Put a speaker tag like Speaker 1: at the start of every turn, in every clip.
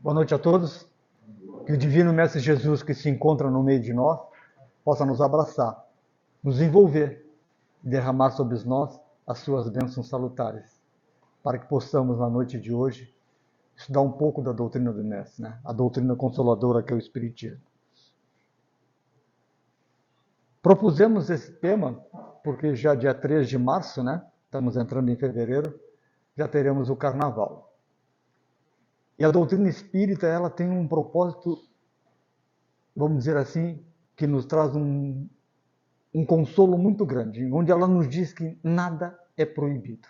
Speaker 1: Boa noite a todos. Que o Divino Mestre Jesus, que se encontra no meio de nós, possa nos abraçar, nos envolver, derramar sobre nós as suas bênçãos salutares, para que possamos, na noite de hoje, estudar um pouco da doutrina do Mestre, né? A doutrina consoladora que é o Espiritismo. Propusemos esse tema porque já dia 3 de março, né? Estamos entrando em fevereiro, já teremos o Carnaval. E a doutrina espírita, ela tem um propósito, vamos dizer assim, que nos traz um consolo muito grande, onde ela nos diz que nada é proibido.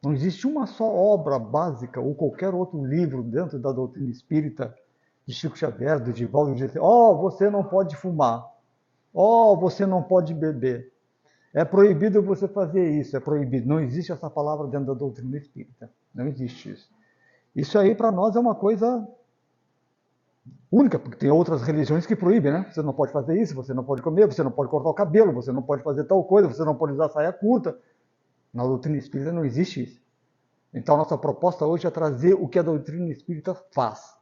Speaker 1: Não existe uma só obra básica ou qualquer outro livro dentro da doutrina espírita de Chico Xavier, do Divaldo, que diz assim, você não pode fumar, você não pode beber. É proibido você fazer isso, é proibido. Não existe essa palavra dentro da doutrina espírita. Não existe isso. Isso aí para nós é uma coisa única, porque tem outras religiões que proíbem, né? Você não pode fazer isso, você não pode comer, você não pode cortar o cabelo, você não pode fazer tal coisa, você não pode usar saia curta. Na doutrina espírita não existe isso. Então a nossa proposta hoje é trazer o que a doutrina espírita faz.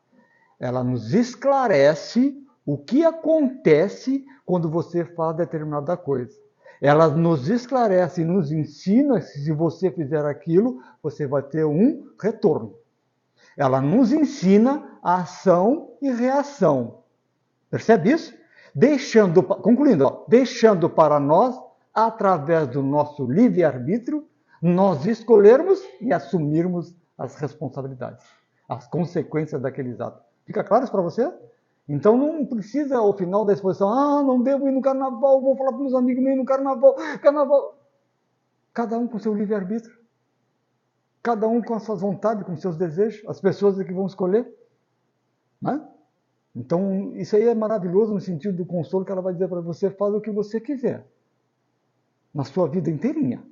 Speaker 1: Ela nos esclarece o que acontece quando você faz determinada coisa. Ela nos esclarece e nos ensina que se você fizer aquilo, você vai ter um retorno. Ela nos ensina a ação e reação. Percebe isso? Concluindo, deixando para nós, através do nosso livre-arbítrio, nós escolhermos e assumirmos as responsabilidades, as consequências daqueles atos. Fica claro isso para você? Então não precisa, ao final da exposição, não devo ir no carnaval, vou falar para meus amigos, não ir no carnaval. Cada um com seu livre-arbítrio. Cada um com as suas vontades, com os seus desejos, as pessoas que vão escolher. Né? Então, isso aí é maravilhoso no sentido do consolo que ela vai dizer para você, faz o que você quiser. Na sua vida inteirinha.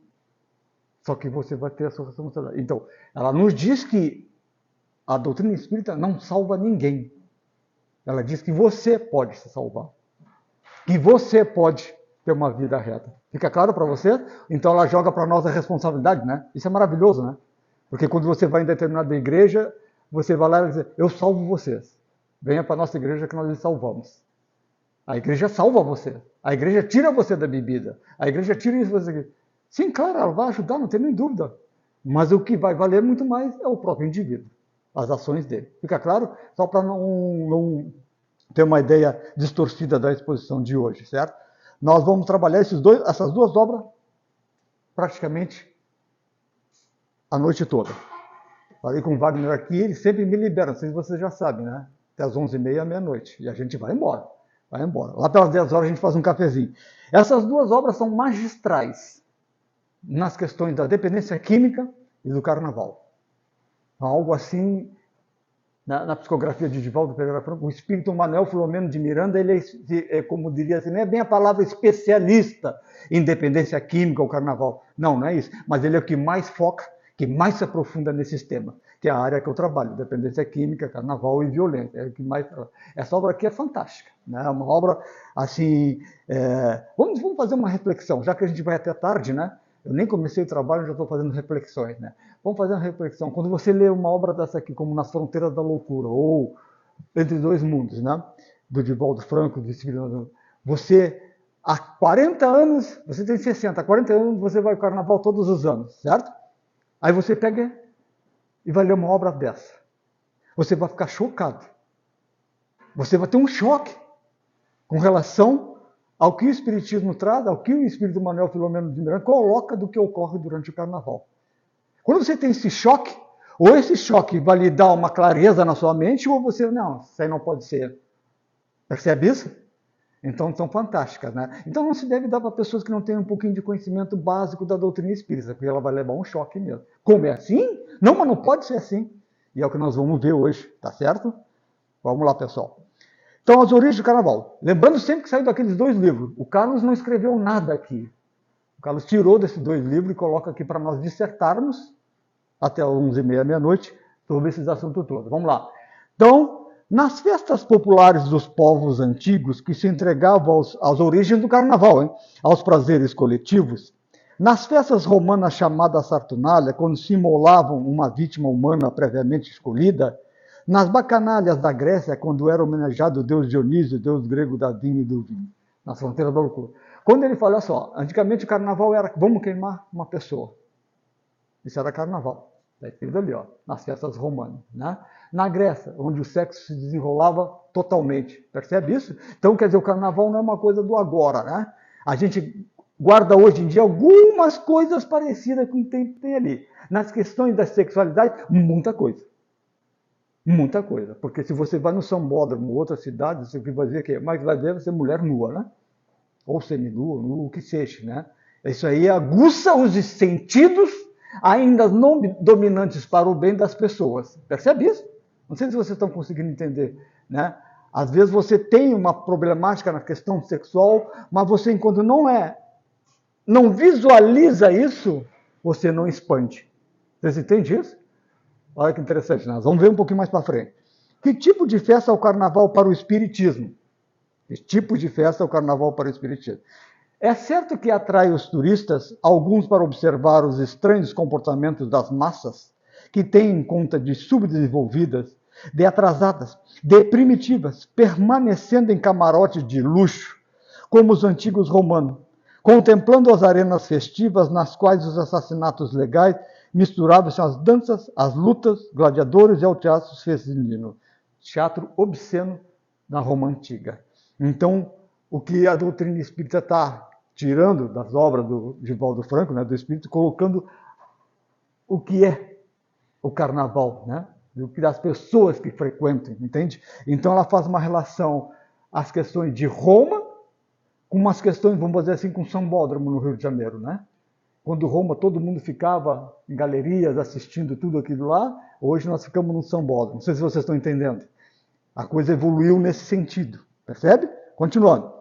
Speaker 1: Só que você vai ter a sua responsabilidade. Então, ela nos diz que a doutrina espírita não salva ninguém. Ela diz que você pode se salvar. Que você pode ter uma vida reta. Fica claro para você? Então, ela joga para nós a responsabilidade, né? Isso é maravilhoso, né? Porque quando você vai em determinada igreja, você vai lá e diz, eu salvo vocês. Venha para a nossa igreja que nós lhe salvamos. A igreja salva você. A igreja tira você da bebida. A igreja tira isso você. Sim, claro, ela vai ajudar, não tem nem dúvida. Mas o que vai valer muito mais é o próprio indivíduo. As ações dele. Fica claro? Só para não ter uma ideia distorcida da exposição de hoje, certo? Nós vamos trabalhar essas duas obras praticamente a noite toda. Falei com o Wagner aqui, ele sempre me libera, não sei se vocês já sabem, né? Até as 11h30, meia-noite. E a gente vai embora. Vai embora. Lá pelas 10 horas a gente faz um cafezinho. Essas duas obras são magistrais nas questões da dependência química e do carnaval. Algo assim, na psicografia de Divaldo Pereira Franco, o espírito Manuel Filomeno de Miranda, ele é, como diria assim, não é bem a palavra especialista em dependência química ou carnaval. Não é isso. Mas ele é o que mais foca, que mais se aprofunda nesse tema, que é a área que eu trabalho, dependência química, carnaval e violência. É o que mais. Essa obra aqui é fantástica, né? É uma obra assim. Vamos fazer uma reflexão, já que a gente vai até tarde, né? Eu nem comecei o trabalho, já estou fazendo reflexões, né? Vamos fazer uma reflexão. Quando você lê uma obra dessa aqui, como Nas Fronteiras da Loucura, ou Entre Dois Mundos, né? Do Divaldo Franco, do Espírito, você, há 40 anos, você tem 60, há 40 anos você vai ao carnaval todos os anos, certo? Aí você pega e vai ler uma obra dessa. Você vai ficar chocado. Você vai ter um choque com relação ao que o Espiritismo traz, ao que o Espírito Manuel Filomeno de Miranda coloca do que ocorre durante o Carnaval. Quando você tem esse choque, ou esse choque vai lhe dar uma clareza na sua mente, ou você, não, isso aí não pode ser. Percebe isso? Então, são fantásticas, né? Então, não se deve dar para pessoas que não têm um pouquinho de conhecimento básico da doutrina espírita, porque ela vai levar um choque mesmo. Como é assim? Não, mas não pode ser assim. E é o que nós vamos ver hoje, tá certo? Vamos lá, pessoal. Então, as origens do carnaval. Lembrando sempre que saiu daqueles dois livros. O Carlos não escreveu nada aqui. O Carlos tirou desses dois livros e coloca aqui para nós dissertarmos, até 11h30, meia-noite, sobre esses assuntos todos. Vamos lá. Então, nas festas populares dos povos antigos, que se entregavam às origens do carnaval, aos prazeres coletivos, nas festas romanas chamadas Saturnália, quando se imolavam uma vítima humana previamente escolhida, Nas bacanalhas da Grécia, quando era homenageado o deus Dionísio, deus grego da vinha e do vinho, nas fronteiras da loucura. Quando ele fala só, antigamente o carnaval era, vamos queimar uma pessoa. Isso era carnaval. Está escrito ali, ó, nas festas romanas. Né? Na Grécia, onde o sexo se desenrolava totalmente. Percebe isso? Então, quer dizer, o carnaval não é uma coisa do agora. Né? A gente guarda hoje em dia algumas coisas parecidas com o que tem ali. Nas questões da sexualidade, muita coisa. Muita coisa. Porque se você vai no Sambódromo, outra cidade, você vai ver que mais vai ver você mulher nua, né? Ou seminua, o que seja, né? Isso aí aguça os sentidos ainda não dominantes para o bem das pessoas. Percebe isso? Não sei se vocês estão conseguindo entender, né? Às vezes você tem uma problemática na questão sexual, mas você, enquanto não visualiza isso, você não expande. Vocês entendem isso? Olha que interessante, nós vamos ver um pouquinho mais para frente. Que tipo de festa é o carnaval para o espiritismo? Que tipo de festa é o carnaval para o espiritismo? É certo que atrai os turistas, alguns para observar os estranhos comportamentos das massas, que têm em conta de subdesenvolvidas, de atrasadas, de primitivas, permanecendo em camarotes de luxo, como os antigos romanos, contemplando as arenas festivas nas quais os assassinatos legais misturavam-se às danças, às lutas, gladiadores e ao teatro feminino. Teatro obsceno na Roma Antiga. Então, o que a doutrina espírita está tirando das obras do Divaldo Franco, né, do espírito, colocando o que é o carnaval, né, das pessoas que frequentam, entende? Então, ela faz uma relação às questões de Roma com umas questões, vamos dizer assim, com Sambódromo no Rio de Janeiro, né? Quando Roma, todo mundo ficava em galerias assistindo tudo aquilo lá, hoje nós ficamos no Sambódromo. Não sei se vocês estão entendendo. A coisa evoluiu nesse sentido, percebe? Continuando.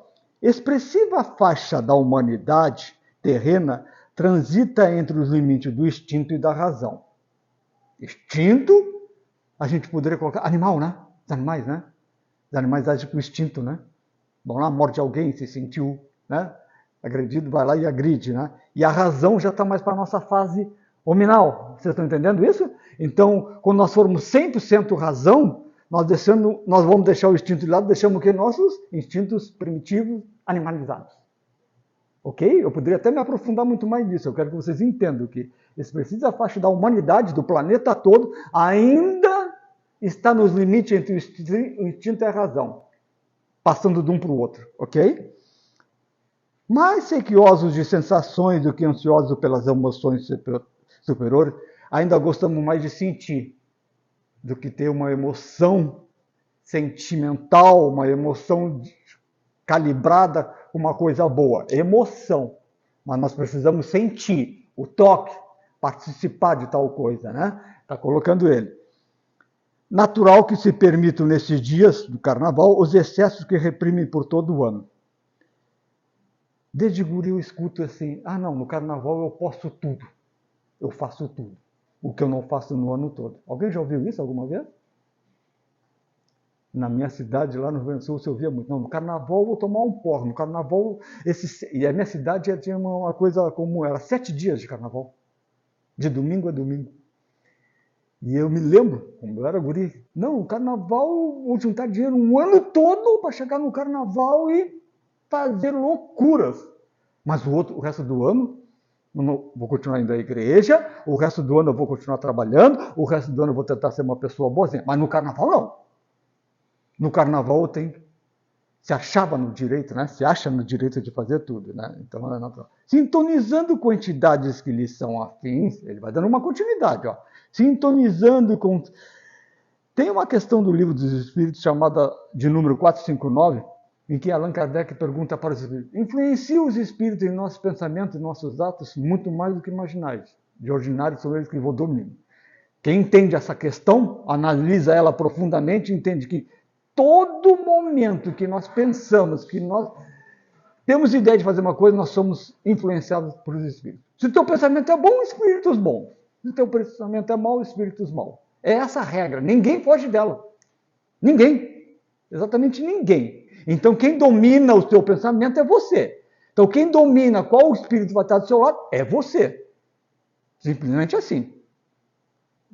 Speaker 1: Expressiva faixa da humanidade terrena transita entre os limites do instinto e da razão. Instinto, a gente poderia colocar animal, né? Os animais, né? Os animais agem com instinto, né? Vão lá, morde alguém, se sentiu, né? Agredido, vai lá e agride, né? E a razão já está mais para a nossa fase hominal. Vocês estão entendendo isso? Então, quando nós formos 100% razão, nós vamos deixar o instinto de lado, deixamos o que? Nossos instintos primitivos, animalizados. Ok? Eu poderia até me aprofundar muito mais nisso. Eu quero que vocês entendam que esse precisa faixa da humanidade, do planeta todo, ainda está nos limites entre o instinto e a razão, passando de um para o outro. Ok? Mais sequiosos de sensações do que ansiosos pelas emoções superiores, ainda gostamos mais de sentir do que ter uma emoção sentimental, uma emoção calibrada com uma coisa boa. Emoção. Mas nós precisamos sentir o toque, participar de tal coisa, né? Está colocando ele. Natural que se permitam nesses dias do carnaval os excessos que reprimem por todo o ano. Desde guri eu escuto assim, não, no carnaval eu posso tudo, eu faço tudo, o que eu não faço no ano todo. Alguém já ouviu isso alguma vez? Na minha cidade, lá no Rio Grande do Sul, você ouvia muito, não, no carnaval eu vou tomar um porre, no carnaval, e a minha cidade tinha uma coisa comum, era 7 dias de carnaval, de domingo a domingo. E eu me lembro, como eu era guri, não, o carnaval, vou juntar dinheiro um ano todo para chegar no carnaval e fazer loucuras. Mas o resto do ano, vou continuar indo à igreja, o resto do ano eu vou continuar trabalhando, o resto do ano eu vou tentar ser uma pessoa boazinha. Mas no carnaval, não. No carnaval se achava no direito, né? Se acha no direito de fazer tudo, né? Então é natural. Sintonizando com entidades que lhe são afins, ele vai dando uma continuidade, ó. Sintonizando com... Tem uma questão do Livro dos Espíritos chamada de número 459, em que Allan Kardec pergunta para os espíritos: influencia os espíritos em nossos pensamentos e nossos atos muito mais do que imaginais. De ordinário são eles que vos dominam. Quem entende essa questão, analisa ela profundamente, entende que todo momento que nós pensamos, que nós temos ideia de fazer uma coisa, nós somos influenciados por os espíritos. Se o teu pensamento é bom, espíritos bons. Se o teu pensamento é mau, espíritos maus. É essa a regra. Ninguém foge dela. Ninguém. Exatamente ninguém. Então, quem domina o teu pensamento é você. Então, quem domina qual espírito vai estar do seu lado é você. Simplesmente assim.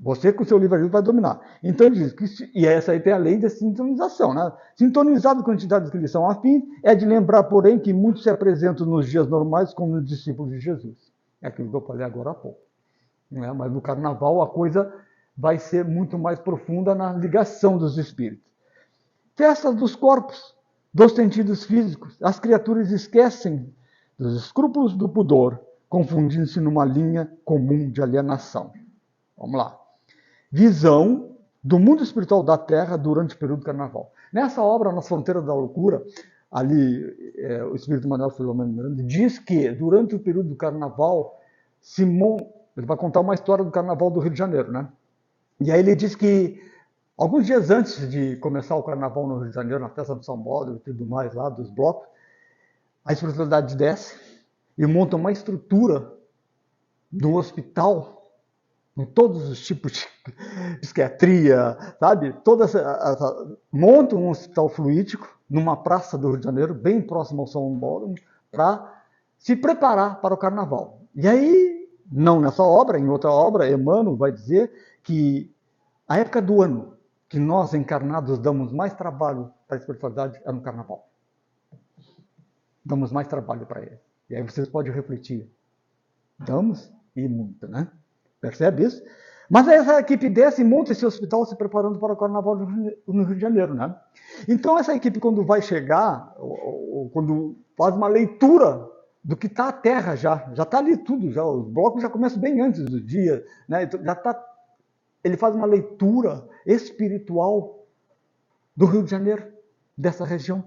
Speaker 1: Você com o seu livre-arbítrio vai dominar. Então ele diz que, e essa aí tem a lei da sintonização, né? Sintonizado com entidades que lhe são afins, é de lembrar, porém, que muitos se apresentam nos dias normais como os discípulos de Jesus. É aquilo que eu falei agora há pouco. Né? Mas no carnaval a coisa vai ser muito mais profunda na ligação dos espíritos. Festas dos corpos, dos sentidos físicos. As criaturas esquecem dos escrúpulos do pudor, confundindo-se numa linha comum de alienação. Vamos lá. Visão do mundo espiritual da Terra durante o período do Carnaval. Nessa obra, Nas Fronteiras da Loucura, ali o Espírito Manuel Filomeno Miranda diz que durante o período do Carnaval, ele vai contar uma história do Carnaval do Rio de Janeiro, né? E aí ele diz que alguns dias antes de começar o Carnaval no Rio de Janeiro, na festa do São Paulo e tudo mais lá, dos blocos, a espiritualidade desce e monta uma estrutura do hospital com todos os tipos de psiquiatria, sabe? Monta um hospital fluídico numa praça do Rio de Janeiro, bem próximo ao São Paulo, para se preparar para o Carnaval. E aí, não nessa obra, em outra obra, Emmanuel vai dizer que a época do ano que nós encarnados damos mais trabalho para a espiritualidade é no Carnaval. Damos mais trabalho para ele. E aí vocês podem refletir. Damos e muito, né? Percebe isso? Mas essa equipe desce e monta esse hospital se preparando para o Carnaval no Rio de Janeiro, né? Então essa equipe, quando vai chegar, ou quando faz uma leitura do que está a Terra já está ali tudo, já, os blocos já começam bem antes do dia, né? Então, ele faz uma leitura espiritual do Rio de Janeiro, dessa região,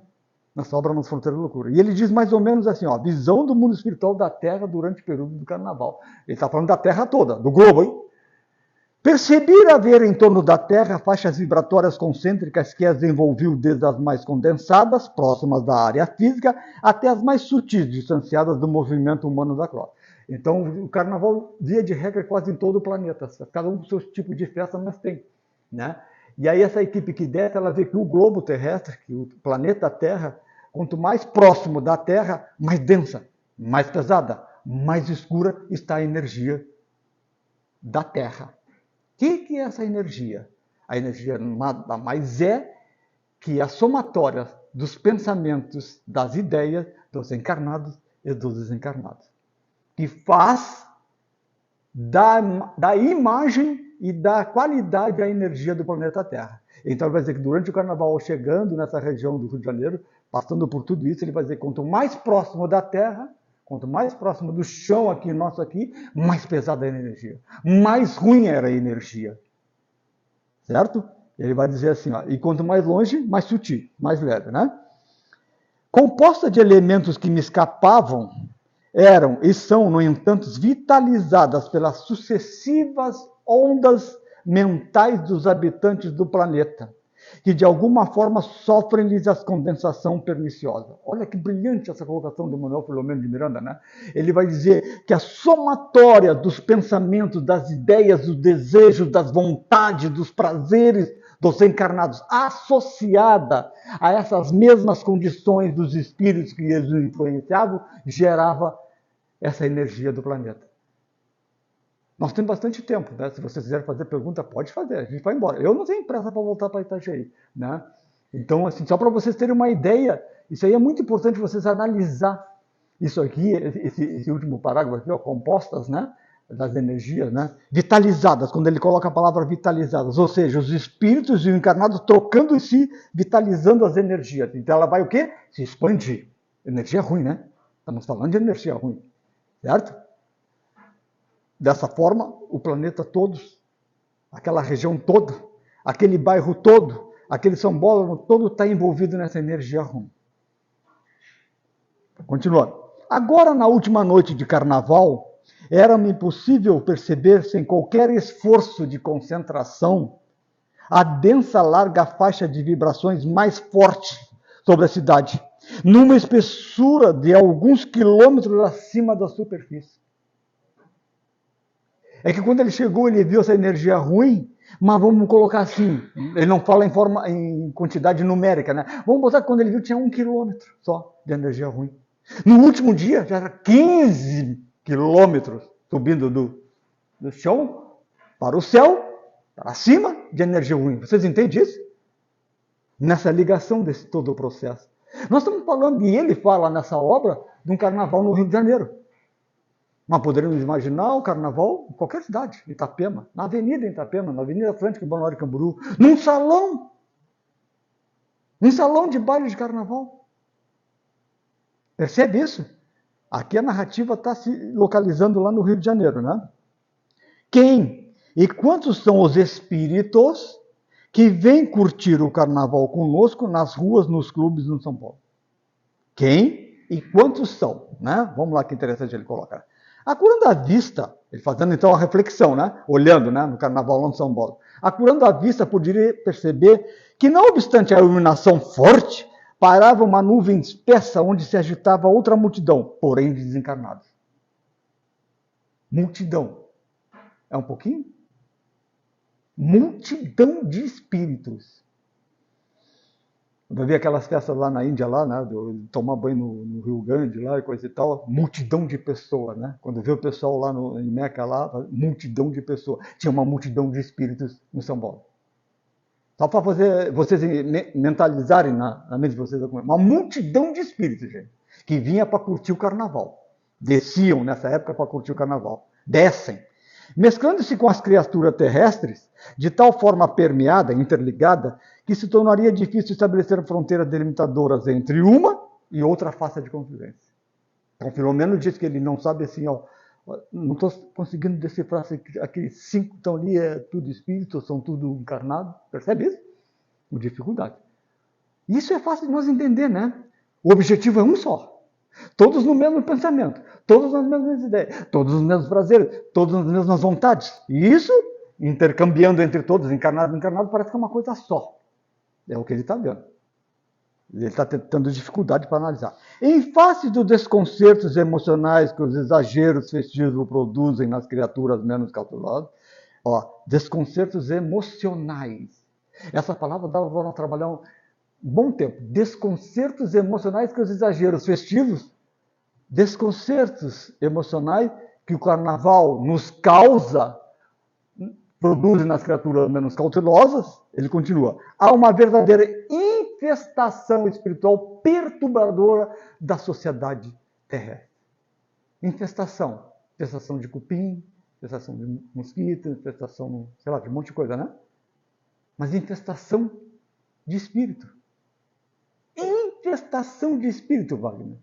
Speaker 1: nessa obra Nas Fronteiras da Loucura. E ele diz mais ou menos assim, ó, visão do mundo espiritual da Terra durante o período do Carnaval. Ele está falando da Terra toda, do globo, hein? Perceber haver em torno da Terra faixas vibratórias concêntricas que as envolviam desde as mais condensadas, próximas da área física, até as mais sutis, distanciadas do movimento humano da crosta. Então, o Carnaval, via de regra, é quase em todo o planeta. Cada um com seu tipo de festa, mas tem, né? E aí essa equipe que desce, ela vê que o globo terrestre, que o planeta Terra, quanto mais próximo da Terra, mais densa, mais pesada, mais escura está a energia da Terra. O que é essa energia? A energia nada mais é que a somatória dos pensamentos, das ideias dos encarnados e dos desencarnados, que faz da imagem e da qualidade à energia do planeta Terra. Então ele vai dizer que durante o Carnaval, chegando nessa região do Rio de Janeiro, passando por tudo isso, ele vai dizer que quanto mais próximo da Terra, quanto mais próximo do chão aqui, nosso aqui, mais pesada era a energia. Mais ruim era a energia. Certo? Ele vai dizer assim, ó, e quanto mais longe, mais sutil, mais leve, né? Composta de elementos que me escapavam, eram e são, no entanto, vitalizadas pelas sucessivas ondas mentais dos habitantes do planeta, que de alguma forma sofrem-lhes a condensação perniciosa. Olha que brilhante essa colocação do Manuel Filomeno de Miranda, né? Ele vai dizer que a somatória dos pensamentos, das ideias, dos desejos, das vontades, dos prazeres dos encarnados, associada a essas mesmas condições dos espíritos que eles influenciavam, gerava essa energia do planeta. Nós temos bastante tempo, né? Se vocês quiserem fazer pergunta, pode fazer, a gente vai embora. Eu não tenho pressa para voltar para Itajaí, né? Então, assim, só para vocês terem uma ideia, isso aí é muito importante vocês analisar isso aqui, esse último parágrafo aqui, ó, compostas, né? Das energias, né? Vitalizadas, quando ele coloca a palavra vitalizadas, ou seja, os espíritos e o encarnado trocando em si, vitalizando as energias. Então ela vai o quê? Se expandir. Energia ruim, né? Estamos falando de energia ruim, certo? Dessa forma, o planeta todo, aquela região toda, aquele bairro todo, aquele São Paulo todo está envolvido nessa energia ruim. Continuando. Agora, na última noite de Carnaval, era-me impossível perceber, sem qualquer esforço de concentração, a densa, larga faixa de vibrações mais forte sobre a cidade, numa espessura de alguns quilômetros acima da superfície. É que quando ele chegou, ele viu essa energia ruim, mas vamos colocar assim, ele não fala em quantidade numérica, né? Vamos botar que quando ele viu tinha 1 quilômetro só de energia ruim. No último dia já era 15 quilômetros subindo do chão para o céu, para cima de energia ruim. Vocês entendem isso? Nessa ligação desse todo o processo. Nós estamos falando, e ele fala nessa obra, de um carnaval no Rio de Janeiro. Mas poderíamos imaginar o carnaval em qualquer cidade, Itapema, na Avenida Itapema, na Avenida Atlântica, em Balneário Camboriú, num salão de baile de carnaval. Percebe isso? Aqui a narrativa está se localizando lá no Rio de Janeiro, né? Quem e quantos são os espíritos que vêm curtir o carnaval conosco nas ruas, nos clubes no São Paulo? Quem e quantos são, né? Vamos lá que interessante ele colocar. Acurando a vista, ele fazendo então a reflexão, né? Olhando, né, no carnaval lá no São Paulo. Acurando a vista, poderia perceber que, não obstante a iluminação forte, parava uma nuvem espessa onde se agitava outra multidão, porém desencarnados. Multidão. É um pouquinho? Multidão de espíritos. Quando eu vi aquelas festas lá na Índia, lá, né, de tomar banho no Rio Grande, lá e coisa e tal, multidão de pessoas, né? Quando vê o pessoal lá em Meca, lá, multidão de pessoas. Tinha uma multidão de espíritos no São Paulo. Só para vocês mentalizarem na mente de vocês. Uma multidão de espíritos, gente, que vinha para curtir o carnaval. Desciam nessa época para curtir o carnaval. Descem. Mesclando-se com as criaturas terrestres, de tal forma permeada, interligada, que se tornaria difícil estabelecer fronteiras delimitadoras entre uma e outra face de convivência. Então, Filomeno diz que ele não sabe assim, ó, não estou conseguindo decifrar se aqueles 5 que estão ali é tudo espírito, são tudo encarnado. Percebe isso? Com dificuldade. Isso é fácil de nós entender, né? O objetivo é um só. Todos no mesmo pensamento, todos nas mesmas ideias, todos nos mesmos prazeres, todos nas mesmas vontades. E isso, intercambiando entre todos, encarnado e encarnado, parece que é uma coisa só. É o que ele está vendo. Ele está tendo dificuldade para analisar. Em face dos desconcertos emocionais que os exageros festivos produzem nas criaturas menos calculosas, desconcertos emocionais. Essa palavra dava para trabalhar um bom tempo. Desconcertos emocionais que os exageros festivos, desconcertos emocionais que o carnaval nos causa, produzem nas criaturas menos cautelosas, ele continua. Há uma verdadeira infestação espiritual perturbadora da sociedade terrestre. Infestação. Infestação de cupim, infestação de mosquito, infestação, sei lá, de um monte de coisa, né? Mas infestação de espírito. Infestação de espírito, Wagner.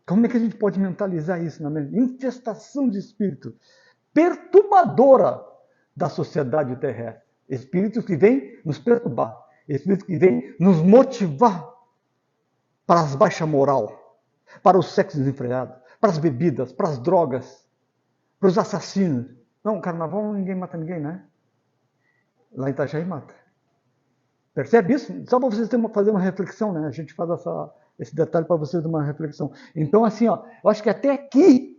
Speaker 1: Como é que a gente pode mentalizar isso na mente? Infestação de espírito. Perturbadora da sociedade terrestre. Espíritos que vêm nos perturbar. Espíritos que vêm nos motivar para as baixas moral, para o sexo desenfreado, para as bebidas, para as drogas, para os assassinos. Não, carnaval ninguém mata ninguém, né? Lá em Itajaí mata. Percebe isso? Só para vocês fazer uma reflexão, né? A gente faz esse detalhe para vocês uma reflexão. Então, assim, ó, eu acho que até aqui,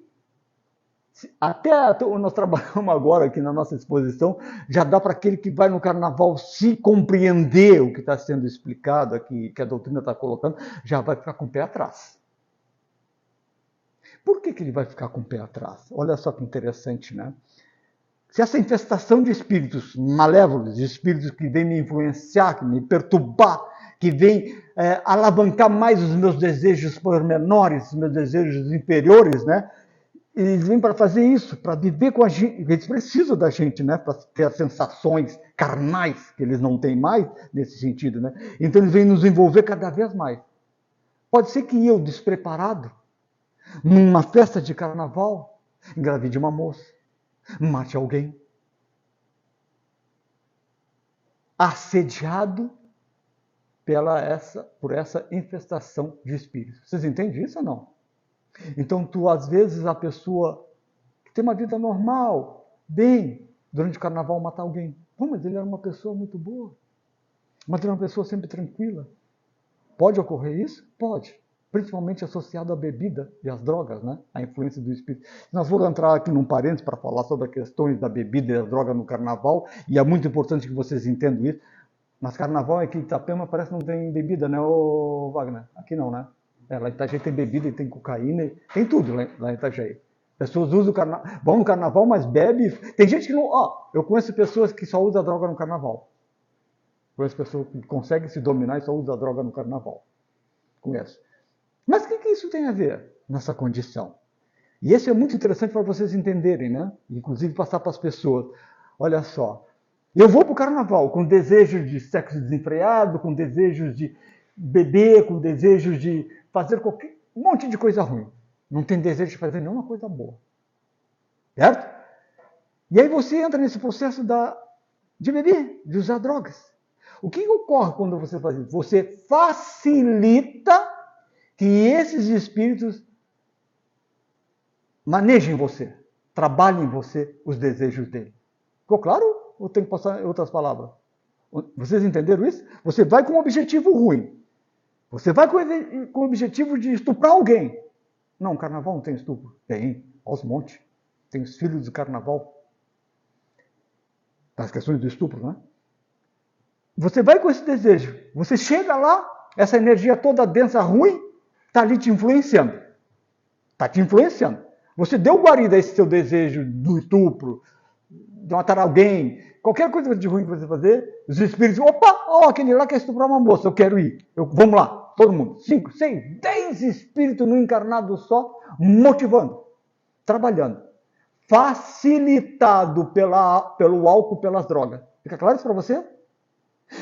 Speaker 1: até nós trabalhamos agora aqui na nossa exposição, já dá para aquele que vai no carnaval se compreender o que está sendo explicado aqui, que a doutrina está colocando, já vai ficar com o pé atrás. Por que ele vai ficar com o pé atrás? Olha só que interessante, né? Se essa infestação de espíritos malévolos, de espíritos que vêm me influenciar, que me perturbar, que vêm alavancar mais os meus desejos pormenores, os meus desejos inferiores, né? Eles vêm para fazer isso, para viver com a gente. Eles precisam da gente, né? Para ter as sensações carnais que eles não têm mais, nesse sentido, né? Então eles vêm nos envolver cada vez mais. Pode ser que eu, despreparado, numa festa de carnaval, engravide uma moça, mate alguém. Assediado por essa infestação de espíritos. Vocês entendem isso ou não? Então, às vezes, a pessoa que tem uma vida normal, bem, durante o carnaval matar alguém. Pô, mas ele era uma pessoa muito boa. Mas ele era uma pessoa sempre tranquila. Pode ocorrer isso? Pode. Principalmente associado à bebida e às drogas, né? A influência do espírito. Nós vamos entrar aqui num parênteses para falar sobre as questões da bebida e das drogas no carnaval, e é muito importante que vocês entendam isso. Mas carnaval aqui em Itapema parece que não tem bebida, né, ô Wagner? Aqui não, né? Lá em Itajaí tem bebida, tem cocaína, tem tudo lá em Itajaí. Pessoas usam vão no carnaval, mas bebe. Tem gente que não. Eu conheço pessoas que só usam droga no carnaval. Conheço pessoas que conseguem se dominar e só usam droga no carnaval. Conheço. Mas o que isso tem a ver nessa condição? E isso é muito interessante para vocês entenderem, né? Inclusive passar para as pessoas. Olha só. Eu vou para o carnaval com desejos de sexo desenfreado, com desejos de beber, com desejos de fazer um monte de coisa ruim. Não tem desejo de fazer nenhuma coisa boa. Certo? E aí você entra nesse processo de beber, de usar drogas. O que ocorre quando você faz isso? Você facilita que esses espíritos manejem você, trabalhem em você os desejos dele. Ficou claro? Ou tem que passar em outras palavras? Vocês entenderam isso? Você vai com um objetivo ruim. Você vai com o objetivo de estuprar alguém. Não, carnaval não tem estupro. Tem, aos montes. Tem os filhos do carnaval. Das questões do estupro, né? Você vai com esse desejo. Você chega lá, essa energia toda densa, ruim, está ali te influenciando. Está te influenciando. Você deu guarida a esse seu desejo do estupro, de matar alguém, qualquer coisa de ruim que você fazer, os espíritos, opa, aquele lá quer estuprar uma moça, eu quero ir. Vamos lá, todo mundo. 5, 6, 10 espíritos no encarnado só, motivando, trabalhando. Facilitado pelo álcool, pelas drogas. Fica claro isso para você?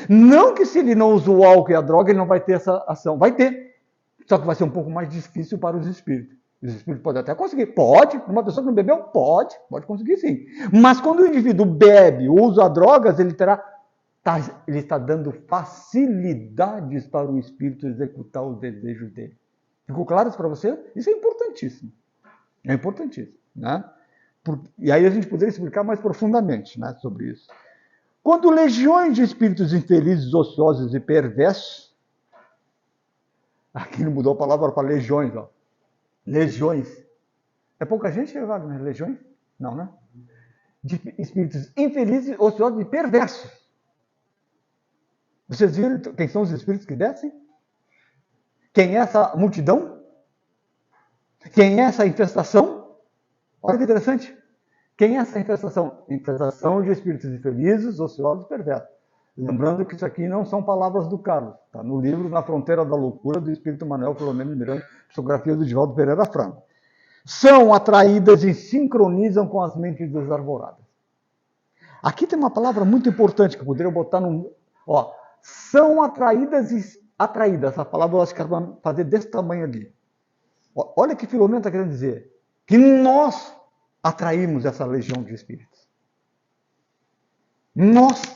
Speaker 1: Não que se ele não usa o álcool e a droga, ele não vai ter essa ação. Vai ter. Só que vai ser um pouco mais difícil para os espíritos. Os espíritos podem até conseguir. Pode. Uma pessoa que não bebeu, pode conseguir sim. Mas quando o indivíduo bebe, usa drogas, ele está dando facilidades para o espírito executar os desejos dele. Ficou claro isso para você? Isso é importantíssimo. É importantíssimo. Né? E aí a gente poderia explicar mais profundamente, né, sobre isso. Quando legiões de espíritos infelizes, ociosos e perversos, aqui não mudou a palavra para legiões, ó. Legiões. É pouca gente, Wagner? Legiões? Não, né? De espíritos infelizes, ociosos e perversos. Vocês viram quem são os espíritos que descem? Quem é essa multidão? Quem é essa infestação? Olha que interessante. Quem é essa infestação? Infestação de espíritos infelizes, ociosos e perversos. Lembrando que isso aqui não são palavras do Carlos. Está no livro Na Fronteira da Loucura, do Espírito Manuel Filomeno Miranda, psicografia do Divaldo Pereira Franco. São atraídas e sincronizam com as mentes desarvoradas. Aqui tem uma palavra muito importante que eu poderia botar no... são atraídas e... Atraídas, essa palavra eu acho que era para fazer desse tamanho ali. Olha o que Filomeno está querendo dizer. Que nós atraímos essa legião de espíritos. Nós,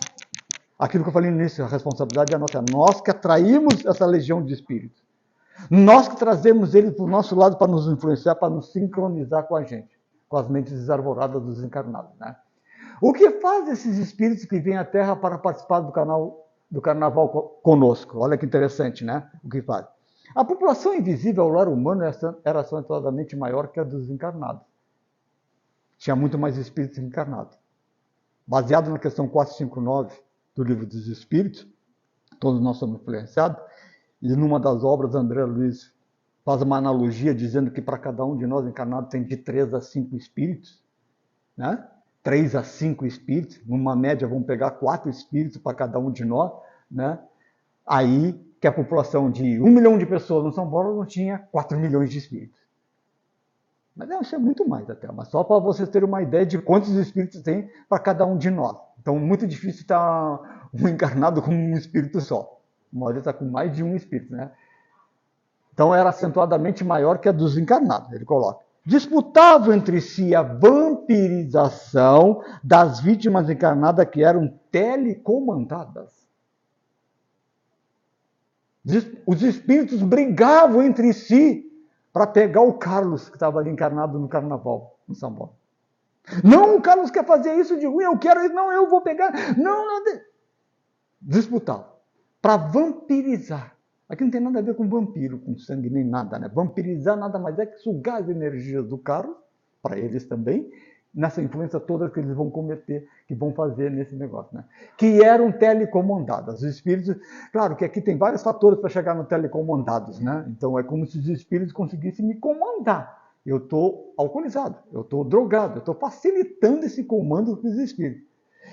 Speaker 1: aquilo que eu falei no início, a responsabilidade é nossa. Nós que atraímos essa legião de espíritos. Nós que trazemos eles para o nosso lado para nos influenciar, para nos sincronizar com a gente, com as mentes desarvoradas dos encarnados. Né? O que faz esses espíritos que vêm à Terra para participar do carnaval conosco? Olha que interessante, né? O que faz? A população invisível ao lar humano era acentuadamente maior que a dos encarnados. Tinha muito mais espíritos encarnados. Baseado na questão 459 do Livro dos Espíritos, todos nós somos influenciados, e numa das obras, André Luiz faz uma analogia dizendo que para cada um de nós encarnados tem de 3 a 5 espíritos, né? 3 a 5 espíritos, numa média vamos pegar 4 espíritos para cada um de nós, né? Aí que a população de 1 milhão de pessoas no São Paulo não tinha 4 milhões de espíritos. Mas isso é muito mais até, mas só para vocês terem uma ideia de quantos espíritos tem para cada um de nós. Então, muito difícil estar um encarnado com um espírito só. Uma maioria está com mais de um espírito, né? Então, era acentuadamente maior que a dos encarnados, ele coloca. Disputavam entre si a vampirização das vítimas encarnadas que eram telecomandadas. Os espíritos brigavam entre si para pegar o Carlos, que estava ali encarnado no carnaval, em São Paulo. Não, o Carlos quer fazer isso de ruim, eu quero isso, não, eu vou pegar. Não. Disputavam. Para vampirizar. Aqui não tem nada a ver com vampiro, com sangue, nem nada, né? Vampirizar nada mais é que sugar as energias do Carlos, para eles também, nessa influência toda que eles vão cometer, que vão fazer nesse negócio, né? Que eram telecomandados. Os espíritos, claro que aqui tem vários fatores para chegar no telecomandados, né? Então é como se os espíritos conseguissem me comandar. eu estou alcoolizado, eu estou drogado, eu estou facilitando esse comando dos espíritos.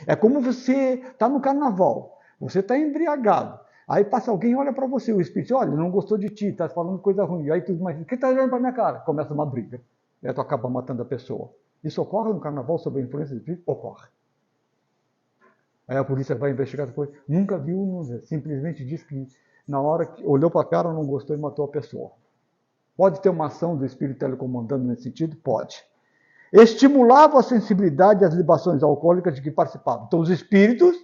Speaker 1: É como você está no carnaval, você está embriagado, aí passa alguém, olha para você, o espírito, olha, não gostou de ti, está falando coisa ruim, aí tudo mais, o que está olhando para minha cara? Começa uma briga, aí tu acaba matando a pessoa. Isso ocorre no carnaval sob a influência do espírito? Ocorre. Aí a polícia vai investigar depois, nunca viu, simplesmente diz que na hora que olhou para a cara, não gostou e matou a pessoa. Pode ter uma ação do espírito telecomandando nesse sentido? Pode. Estimulava a sensibilidade às libações alcoólicas de que participavam. Então os espíritos,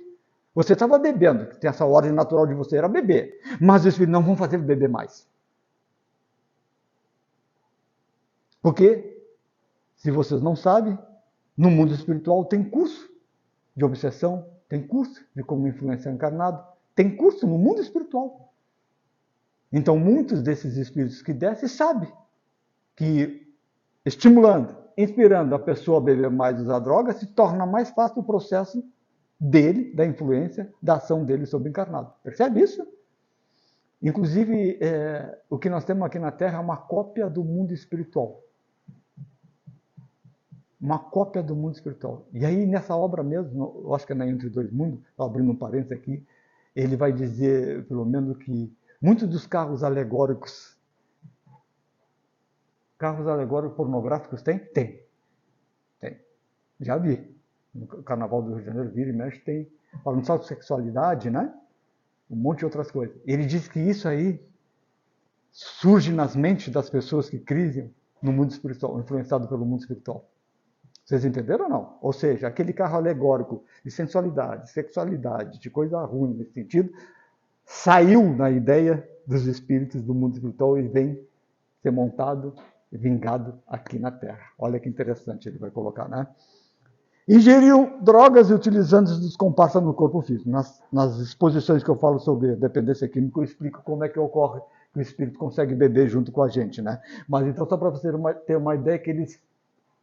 Speaker 1: você estava bebendo, tem essa ordem natural de você, era beber. Mas os espíritos não vão fazer ele beber mais. Porque, se vocês não sabem, no mundo espiritual tem curso de obsessão, tem curso de como influenciar encarnado, tem curso no mundo espiritual. Então, muitos desses espíritos que descem sabem que, estimulando, inspirando a pessoa a beber mais e usar droga, se torna mais fácil o processo dele, da influência, da ação dele sobre o encarnado. Percebe isso? Inclusive, o que nós temos aqui na Terra é uma cópia do mundo espiritual. Uma cópia do mundo espiritual. E aí, nessa obra mesmo, eu acho que é na Entre Dois Mundos, abrindo um parênteses aqui, ele vai dizer, pelo menos, que muitos dos carros alegóricos pornográficos tem? Tem. Já vi. No Carnaval do Rio de Janeiro, vira e mexe, tem. Falando só de sexualidade, né? Um monte de outras coisas. Ele diz que isso aí surge nas mentes das pessoas que crisam no mundo espiritual, influenciado pelo mundo espiritual. Vocês entenderam ou não? Ou seja, aquele carro alegórico de sensualidade, sexualidade, de coisa ruim nesse sentido, saiu na ideia dos espíritos do mundo espiritual e vem ser montado e vingado aqui na Terra. Olha que interessante ele vai colocar, né? Ingeriam drogas e utilizando-se dos comparsas no corpo físico. Nas exposições que eu falo sobre dependência química, eu explico como é que ocorre que o espírito consegue beber junto com a gente, né? Mas então, só para você ter uma ideia, que eles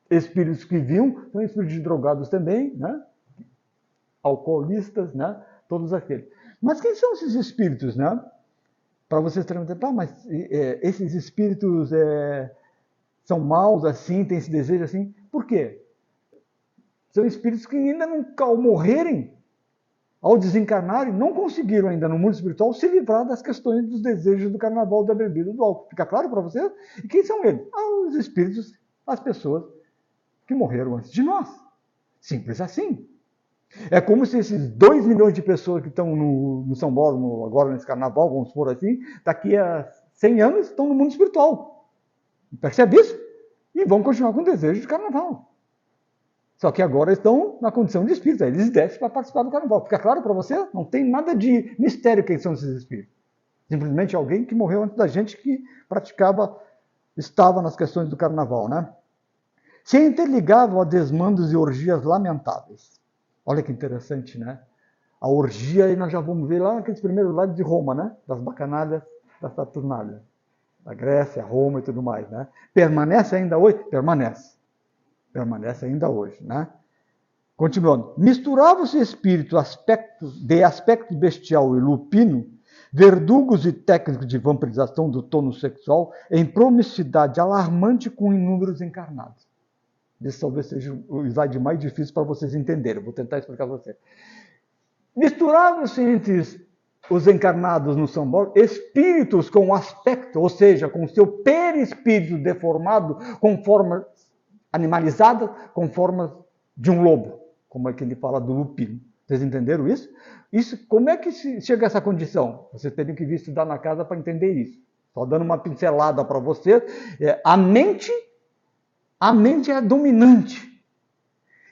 Speaker 1: espíritos que viam são espíritos de drogados também, né? Alcoolistas, né? Todos aqueles. Mas quem são esses espíritos, né? Para vocês terem uma ideia, mas esses espíritos são maus assim, têm esse desejo assim? Por quê? São espíritos que ainda não, ao morrerem, ao desencarnarem, não conseguiram ainda no mundo espiritual se livrar das questões dos desejos do carnaval, da bebida, do álcool. Fica claro para vocês? E quem são eles? Os espíritos, as pessoas que morreram antes de nós. Simples assim. É como se esses 2 milhões de pessoas que estão no São Paulo, agora nesse carnaval, vamos supor assim, daqui a 100 anos estão no mundo espiritual. Percebe isso? E vão continuar com o desejo de carnaval. Só que agora estão na condição de espírito. Eles descem para participar do carnaval. Fica claro para você? Não tem nada de mistério quem são esses espíritos. Simplesmente alguém que morreu antes da gente, que estava nas questões do carnaval, né? Se interligavam a desmandos e orgias lamentáveis. Olha que interessante, né? A orgia, aí nós já vamos ver lá naqueles primeiros lados de Roma, né? Das bacanalhas, das saturnalhas. Da Grécia, Roma e tudo mais, né? Permanece ainda hoje? Permanece. Permanece ainda hoje, né? Continuando. Misturavam-se espíritos de aspecto bestial e lupino, verdugos e técnicos de vampirização do tono sexual, em promiscuidade alarmante com inúmeros encarnados. Esse talvez seja o slide mais difícil para vocês entenderem. Vou tentar explicar para vocês. Misturavam-se entre os encarnados no São Paulo espíritos com aspecto, ou seja, com seu perispírito deformado, com formas animalizadas, com formas de um lobo, como é que ele fala do lupino. Vocês entenderam isso? Como é que chega a essa condição? Vocês teriam que vir estudar na casa para entender isso. Só dando uma pincelada para vocês. A mente é dominante.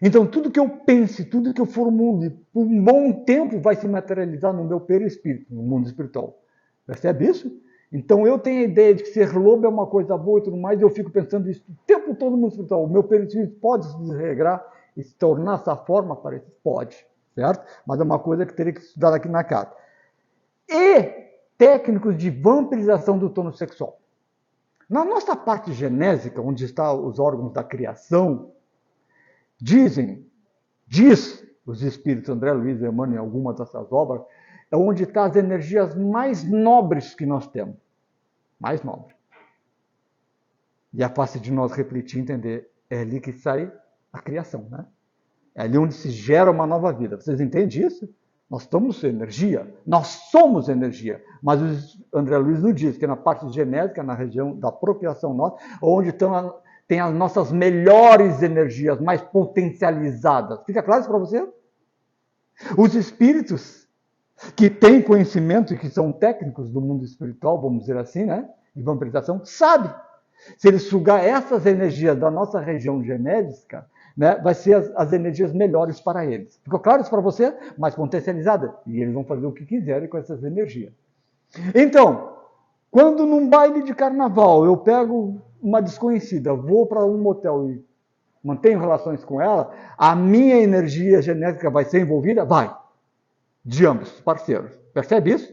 Speaker 1: Então, tudo que eu pense, tudo que eu formule, por um bom tempo, vai se materializar no meu perispírito, no mundo espiritual. Percebe isso? Então, eu tenho a ideia de que ser lobo é uma coisa boa e tudo mais, e eu fico pensando isso o tempo todo no mundo espiritual. O meu perispírito pode se desregrar e se tornar essa forma parecida? Pode, certo? Mas é uma coisa que teria que estudar aqui na casa. E técnicos de vampirização do tono sexual. Na nossa parte genésica, onde estão os órgãos da criação, diz os espíritos André Luiz e Emmanuel em algumas dessas obras, é onde estão as energias mais nobres que nós temos. Mais nobres. E é fácil de nós refletir e entender. É ali que sai a criação, né? É ali onde se gera uma nova vida. Vocês entendem isso? Nós somos energia. Nós somos energia. Mas o André Luiz nos diz que na parte genética, na região da procriação nossa, onde tem as nossas melhores energias, mais potencializadas. Fica claro isso para você? Os espíritos que têm conhecimento e que são técnicos do mundo espiritual, vamos dizer assim, né? De vampirização, sabem. Se ele sugar essas energias da nossa região genética, né, vai ser as energias melhores para eles. Ficou claro isso para você? Mais potencializada. E eles vão fazer o que quiserem com essas energias. Então, quando num baile de carnaval eu pego uma desconhecida, vou para um motel e mantenho relações com ela, a minha energia genética vai ser envolvida? Vai. De ambos parceiros. Percebe isso?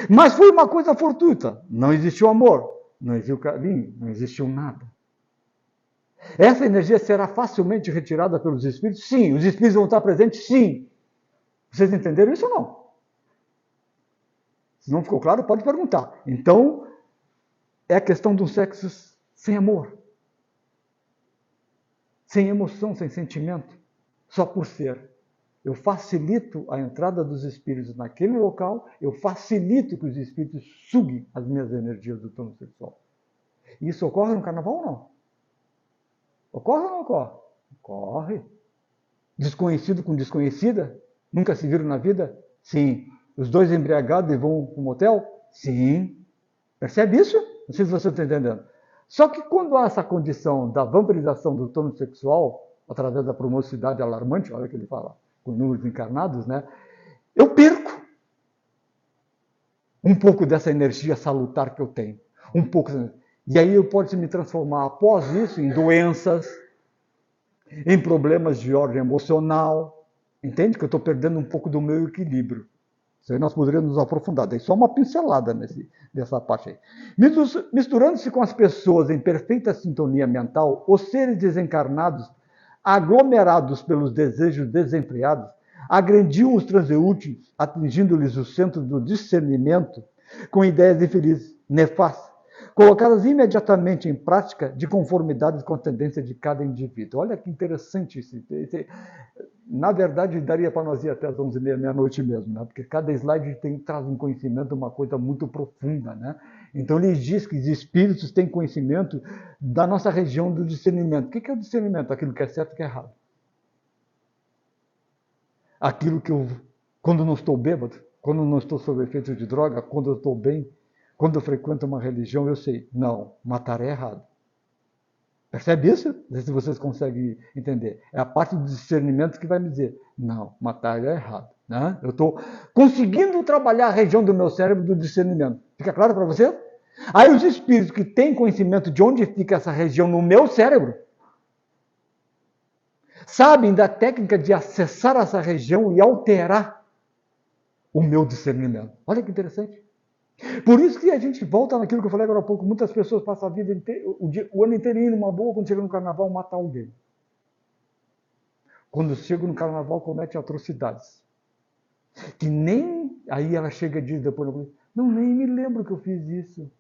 Speaker 1: Mas foi uma coisa fortuita. Não existiu amor. Não existiu carinho, não existiu nada. Essa energia será facilmente retirada pelos espíritos? Sim. Os espíritos vão estar presentes? Sim. Vocês entenderam isso ou não? Se não ficou claro, pode perguntar. Então, é a questão de um sexo sem amor. Sem emoção, sem sentimento. Só por ser. Eu facilito a entrada dos espíritos naquele local, eu facilito que os espíritos suguem as minhas energias do plano sexual. Isso ocorre no carnaval ou não? Ocorre ou não ocorre? Ocorre. Desconhecido com desconhecida? Nunca se viram na vida? Sim. Os dois embriagados e vão para um motel? Sim. Percebe isso? Não sei se você está entendendo. Só que quando há essa condição da vampirização do plano sexual, através da promiscuidade alarmante, olha o que ele fala, com números encarnados, né? Eu perco um pouco dessa energia salutar que eu tenho. Um pouco. E aí eu posso me transformar, após isso, em doenças, em problemas de ordem emocional. Entende? Que eu estou perdendo um pouco do meu equilíbrio. Isso aí nós poderíamos nos aprofundar. Daí só uma pincelada nessa parte aí. Misturando-se com as pessoas em perfeita sintonia mental, os seres desencarnados, aglomerados pelos desejos desenfreados, agrediam os transeúntes, atingindo-lhes o centro do discernimento com ideias infelizes, nefastas, colocadas imediatamente em prática de conformidade com a tendência de cada indivíduo. Olha que interessante isso. Na verdade, daria para nós ir até as 11h30, meia-noite mesmo, né? Porque cada slide traz um conhecimento, uma coisa muito profunda, né? Então, ele diz que os espíritos têm conhecimento da nossa região do discernimento. O que é o discernimento? Aquilo que é certo e que é errado. Aquilo que eu, quando não estou bêbado, quando não estou sob efeito de droga, quando eu estou bem, quando eu frequento uma religião, eu sei, não, matar é errado. Percebe isso? Não sei se vocês conseguem entender. É a parte do discernimento que vai me dizer, não, matar é errado. Né? Eu estou conseguindo trabalhar a região do meu cérebro do discernimento. Fica claro para você? Aí os espíritos que têm conhecimento de onde fica essa região no meu cérebro, sabem da técnica de acessar essa região e alterar o meu discernimento. Olha que interessante. Por isso que a gente volta naquilo que eu falei agora há pouco. Muitas pessoas passam a vida inteira, o ano inteirinho numa boa, quando chega no carnaval, matar alguém. Quando chega no carnaval, comete atrocidades. Que nem... Aí ela chega e diz depois, não, nem me lembro que eu fiz isso.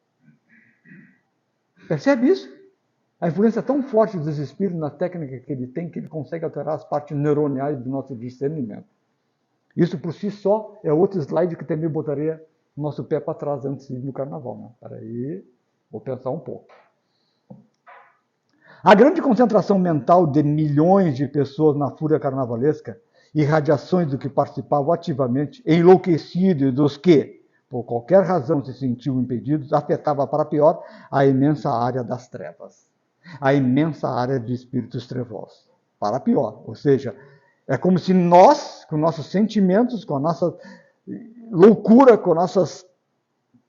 Speaker 1: Percebe isso? A influência é tão forte dos espíritos na técnica que ele tem, que ele consegue alterar as partes neuroniais do nosso discernimento. Isso por si só é outro slide que também botaria o nosso pé para trás antes de ir no carnaval. Né? Peraí, vou pensar um pouco. A grande concentração mental de milhões de pessoas na fúria carnavalesca, irradiações do que participavam ativamente, enlouquecidos dos que, por qualquer razão, se sentiam impedidos, afetava para pior a imensa área das trevas. A imensa área de espíritos trevosos. Para pior. Ou seja, é como se nós, com nossos sentimentos, com a nossa loucura, com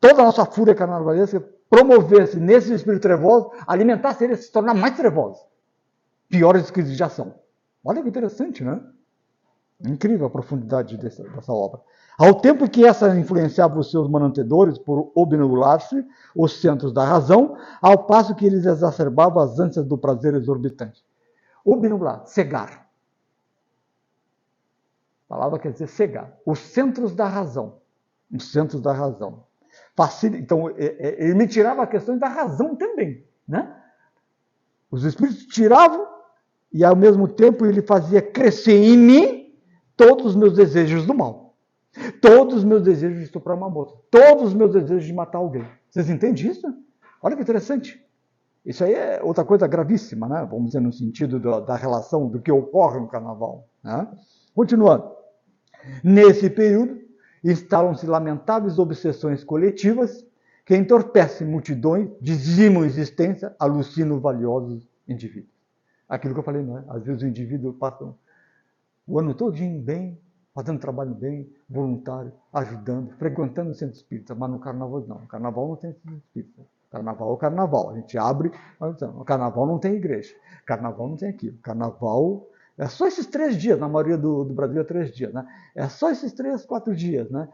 Speaker 1: toda a nossa fúria carnavalesca, promovesse nesses espíritos trevosos, alimentasse eles, se tornar mais trevosos. Piores do que já são. Olha que interessante, né? Incrível a profundidade dessa obra. Ao tempo que essa influenciava os seus manantedores por obnubilar-se os centros da razão, ao passo que eles exacerbavam as ânsias do prazer exorbitante. Obnubilar, cegar. A palavra quer dizer cegar. Os centros da razão. Os centros da razão. Então, ele me tirava a questão da razão também. Né? Os espíritos tiravam e, ao mesmo tempo, ele fazia crescer em mim todos os meus desejos do mal. Todos os meus desejos de estuprar uma moça. Todos os meus desejos de matar alguém. Vocês entendem isso? Olha que interessante. Isso aí é outra coisa gravíssima, né? Vamos dizer, no sentido da relação do que ocorre no carnaval. Né? Continuando. Nesse período, instalam-se lamentáveis obsessões coletivas que entorpecem multidões, dizimam existência, alucinam valiosos indivíduos. Aquilo que eu falei, não é? Às vezes o indivíduo passa o ano todinho bem, fazendo trabalho bem, voluntário, ajudando, frequentando o centro espírita, mas no carnaval não. O carnaval não tem centro espírita. Carnaval é o carnaval. A gente abre, o carnaval não tem igreja. Carnaval não tem aquilo. Carnaval é só esses 3 dias, na maioria do Brasil é 3 dias, né? É só esses 3, 4 dias, né?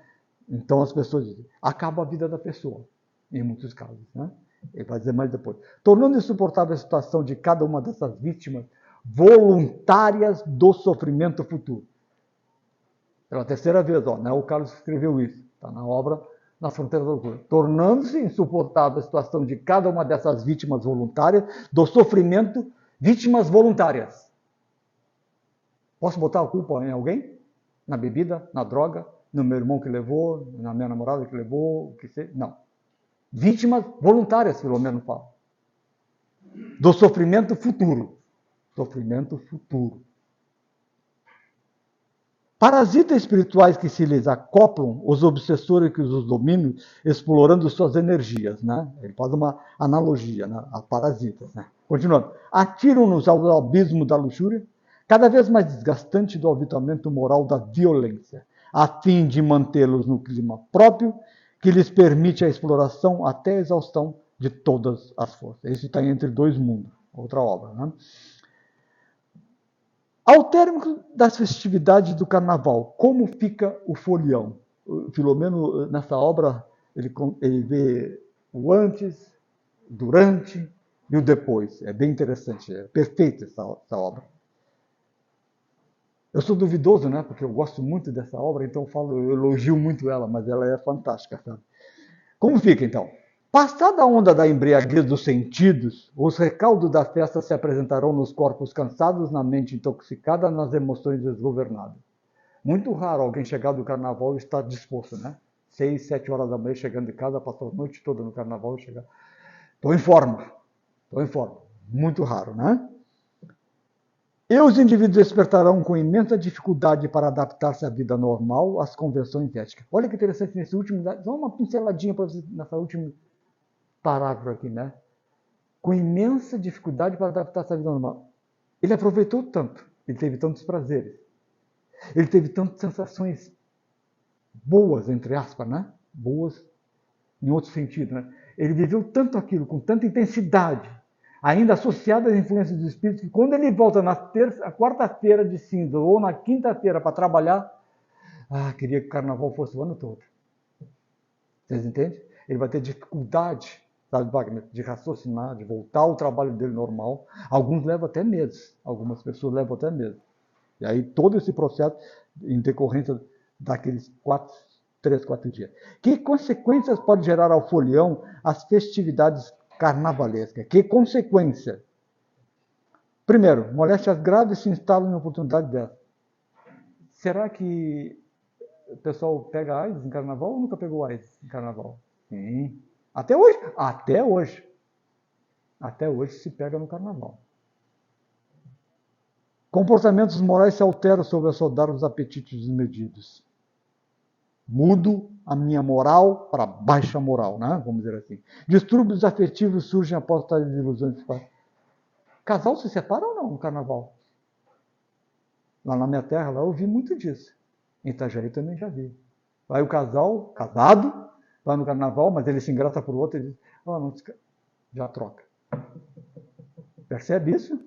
Speaker 1: Então as pessoas dizem, acaba a vida da pessoa, em muitos casos, né? Ele vai dizer mais depois. Tornando insuportável a situação de cada uma dessas vítimas voluntárias do sofrimento futuro. Pela 3ª vez, ó, né? O Carlos escreveu isso, está na obra Na Fronteira da Loucura. Tornando-se insuportável a situação de cada uma dessas vítimas voluntárias do sofrimento, vítimas voluntárias. Posso botar a culpa em alguém? Na bebida, na droga, no meu irmão que levou, na minha namorada que levou, o que seja? Não. Vítimas voluntárias, pelo menos fala. Do sofrimento futuro. Sofrimento futuro. Parasitas espirituais que se lhes acoplam, os obsessores que os dominam, explorando suas energias, né? Ele faz uma analogia, né? A parasitas, né? Continuando. Atiram-nos ao abismo da luxúria, cada vez mais desgastante do habitamento moral da violência, a fim de mantê-los no clima próprio, que lhes permite a exploração até a exaustão de todas as forças. Isso está entre 2 mundos, outra obra, né? Ao término das festividades do carnaval, como fica o folião? O Filomeno, nessa obra, ele vê o antes, durante e o depois. É bem interessante, é perfeita essa obra. Eu sou duvidoso, né? Porque eu gosto muito dessa obra, então eu elogio muito ela, mas ela é fantástica, sabe? Como fica, então? Passada a onda da embriaguez dos sentidos, os recaldos da festa se apresentarão nos corpos cansados, na mente intoxicada, nas emoções desgovernadas. Muito raro alguém chegar do carnaval e estar disposto, né? 6, 7 horas da manhã, chegando de casa, passou a noite toda no carnaval e chegar. Estou em forma. Muito raro, né? E os indivíduos despertarão com imensa dificuldade para adaptar-se à vida normal, às convenções éticas. Olha que interessante nesse último, só uma pinceladinha para vocês nessa última parágrafo aqui, né? Com imensa dificuldade para adaptar-se à vida normal. Ele aproveitou tanto, ele teve tantos prazeres, ele teve tantas sensações boas, entre aspas, né? Boas em outro sentido, né? Ele viveu tanto aquilo, com tanta intensidade, ainda associado às influências do espírito, que quando ele volta na quarta-feira de cinza ou na quinta-feira para trabalhar, queria que o carnaval fosse o ano todo. Vocês entendem? Ele vai ter dificuldade, sabe, Wagner, de raciocinar, de voltar ao trabalho dele normal. Alguns levam até meses, algumas pessoas levam até meses. E aí todo esse processo, em decorrência daqueles 3, 4 dias. Que consequências pode gerar ao folião as festividades carnavalescas? Que consequência? Primeiro, moléstias graves se instalam em oportunidade dessa. Será que o pessoal pega AIDS em carnaval ou nunca pegou AIDS em carnaval? Sim. Até hoje? Até hoje. Até hoje se pega no carnaval. Comportamentos morais se alteram sob assodar os apetites desmedidos. Mudo a minha moral para baixa moral, né? Vamos dizer assim. Distúrbios afetivos surgem após tais ilusões. Casal se separa ou não no carnaval? Lá na minha terra, lá eu vi muito disso. Em Itajaí também já vi. Vai o casal, casado, vai no carnaval, mas ele se engraça por outro e diz, não, já troca. Percebe isso?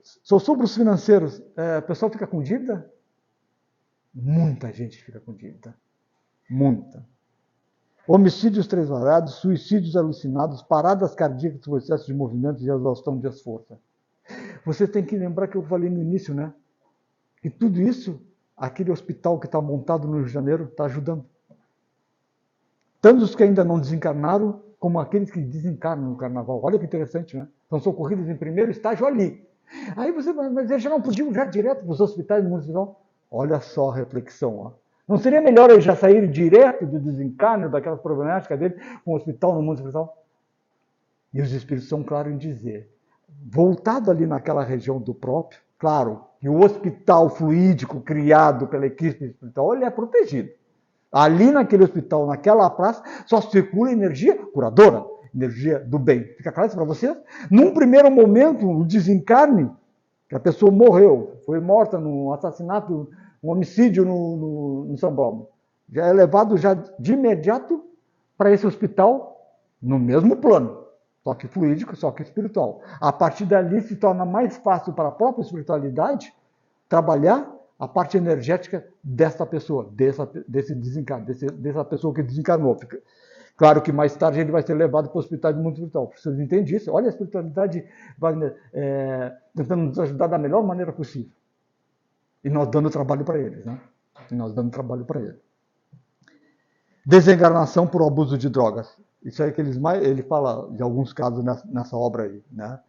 Speaker 1: Sobre os financeiros, o pessoal fica com dívida? Muita gente fica com dívida. Muita. Homicídios trasvalados, suicídios alucinados, paradas cardíacas por excesso de movimentos e exaustão de esforço. Você tem que lembrar que eu falei no início, né? Que tudo isso, aquele hospital que está montado no Rio de Janeiro, está ajudando. Tanto os que ainda não desencarnaram, como aqueles que desencarnam no carnaval. Olha que interessante, né? Então, socorridos em primeiro estágio ali. Aí você vai, mas eles já não podiam já direto para os hospitais do mundo espiritual? Olha só a reflexão, ó. Não seria melhor eles já saírem direto do desencarne, daquela problemática dele, para um hospital no mundo espiritual? E os espíritos são claros em dizer, voltado ali naquela região do próprio, claro, que o hospital fluídico criado pela equipe espiritual, ele é protegido. Ali naquele hospital, naquela praça, só circula energia curadora, energia do bem. Fica claro isso para vocês? Num primeiro momento, o desencarne, que a pessoa morreu, foi morta num assassinato, um homicídio no São Paulo, já é levado já de imediato para esse hospital no mesmo plano, só que fluídico, só que espiritual. A partir dali se torna mais fácil para a própria espiritualidade trabalhar a parte energética dessa pessoa, desse desencarne, dessa pessoa que desencarnou. Claro que mais tarde ele vai ser levado para o hospital do mundo espiritual. Vocês entendem isso? Olha a espiritualidade, Wagner, tentando nos ajudar da melhor maneira possível. E nós dando trabalho para eles, né? Desencarnação por abuso de drogas. Isso é que ele fala de alguns casos nessa obra aí, né?